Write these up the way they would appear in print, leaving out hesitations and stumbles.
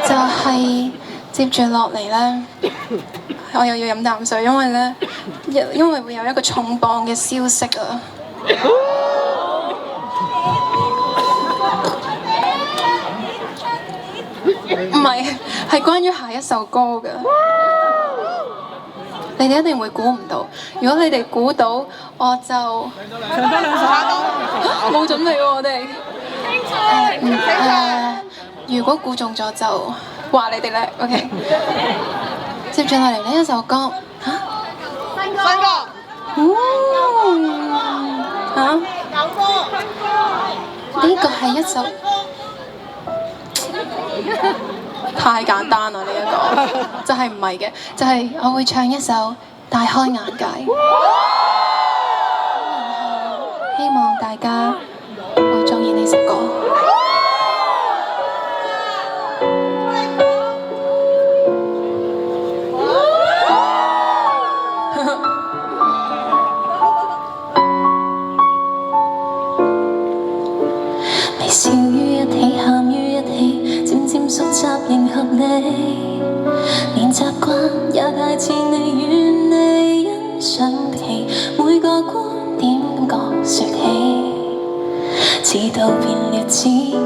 就係接住落嚟呢，我又要飲啖水，因為呢，因為會有一個重磅嘅消息啊！唔係，係關於下一首歌嘅。你哋一定會估唔到，如果你哋估到，我就唱多兩首。冇準備喎，我哋。如果估中咗就話你哋叻，OK。接住落嚟呢一首歌，嚇？新歌。嚇？舊歌。呢個係一首。太簡單啦！呢一個就係唔係嘅，就係我會唱一首《大開眼界》，然後希望大家會鍾意呢首歌。微笑於一起，喊於一起，漸漸熟習迎合你，連習慣也太似你，願你欣賞的戲，每個觀點感覺說起，似到變了知己，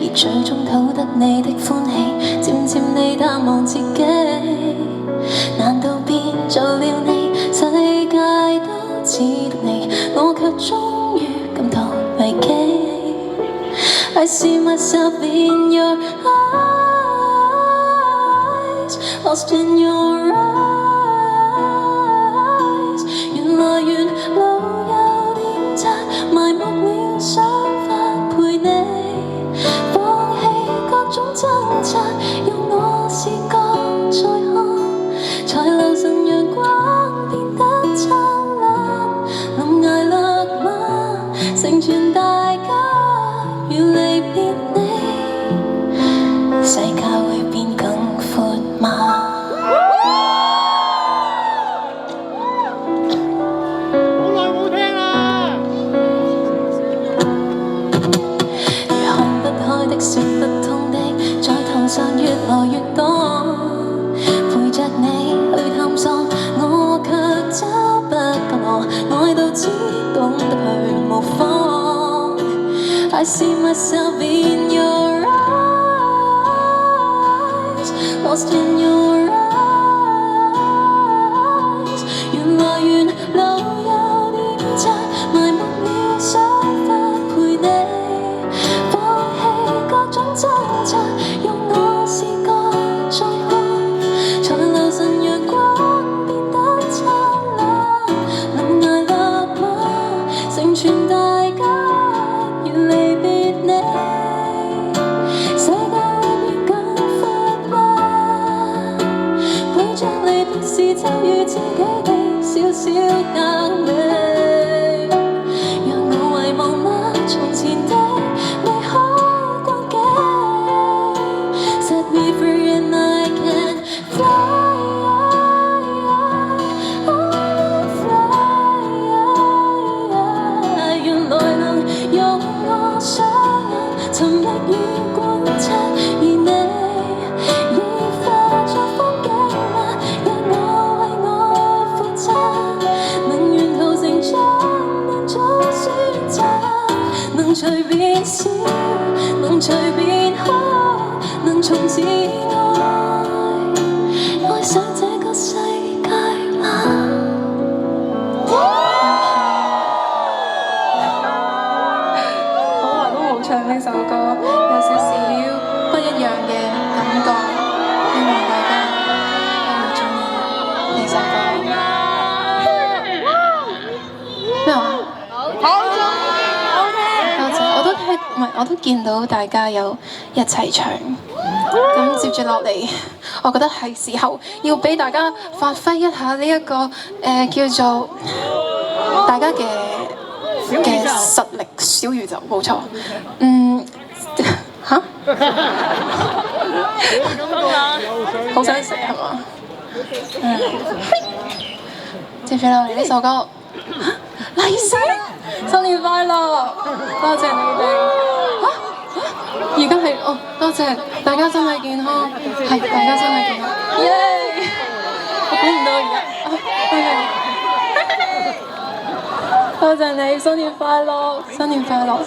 而最終討得你的歡喜，漸漸地淡忘自己，難道變做了你，世界都只得你，我卻終於感到危機。I see myself in your eyes, lost in your eyes。原來沿路有點窄，埋沒了想法陪你，放棄各種掙扎，用我視覺再看，才留神陽光變得燦爛，能捱落嗎？成全大家。要離別你，世界會變更闊嗎？好耐冇聽啦！如看不開的、說不通的，在途上越來越多，陪着你去探索，我卻找不到我，愛到只懂得去模仿。I see myself in your eyes, lost in your eyes。原來沿路有點窄，埋沒了想法陪你，放棄各種掙扎，用我視覺再看，才留神陽光變得燦爛，能捱落嗎？成全大家。離別你，世界會變更闊嗎？陪着離別時，就如自己的小小壓力，讓我遺忘那從前的美好光景。Set me free and I can fly, I fly。原來能用我雙眼尋覓與觀察，而你已化作風景嗎？讓我為我負責，能沿途成長，能做選擇，能隨便笑，能隨便哭，能從此愛上這個世界嗎？唱呢首歌有少少不一樣嘅感覺，希望大家都會鍾意呢首歌。咩話？好中意，好聽。我都聽，唔係我都見到大家有一齊唱。咁接住落嚟，我覺得係時候要俾大家發揮一下呢一個叫做大家嘅實力，小宇宙冇錯。嚇？好想食係嘛？接住落嚟呢首歌，利是，新年快樂！多謝你哋。而家係哦，多謝大家身體健康，係大家身體健康，耶！我估唔到而家，多謝你，新年快樂，新年快樂，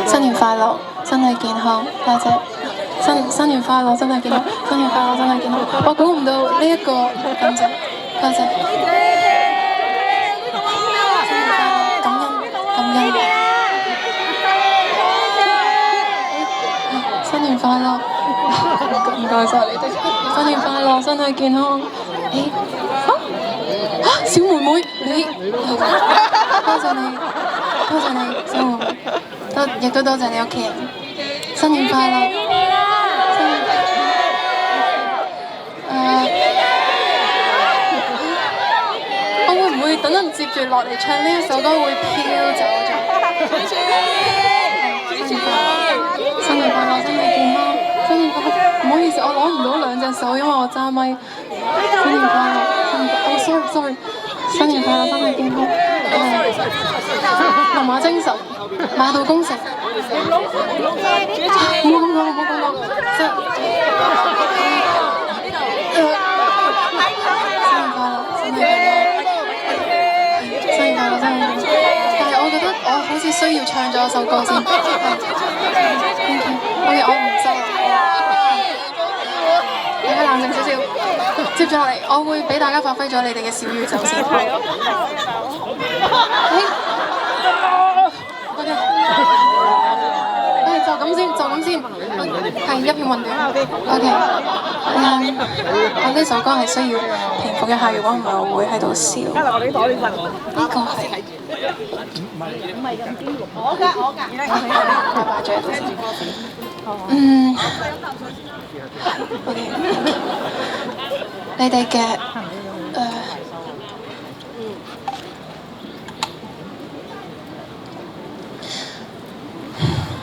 新年快樂，身體健康，多謝。新年快樂，身體健康，新年快樂，身體健康。我估唔到呢一個，感謝，多謝。感恩，感恩。新年快樂，唔該晒你哋。新年快樂，身體健康。小妹妹，你，多謝你，多謝你，小妹妹，亦都多謝你屋企人。新年快樂。我會唔會等陣接住落嚟唱呢一首歌會飄走咗？新年快樂，身體健康，新年快樂。唔好意思，我攞唔到兩隻手，因為我揸咪。新年快樂，sorry，新年快樂，身體健康。龍馬精神，馬到功成。唔好咁講。但係我覺得我好似需要唱咗一首歌先。OK，我唔收啦。大家冷靜少少。接住落嚟，我會俾大家發揮咗你哋嘅小宇宙先。就咁先，係一片混亂。OK，我呢首歌係需要平復一下，如果唔係我會喺度笑。呢個係唔係咁經典。我擺咗喺度先。OK，你哋嘅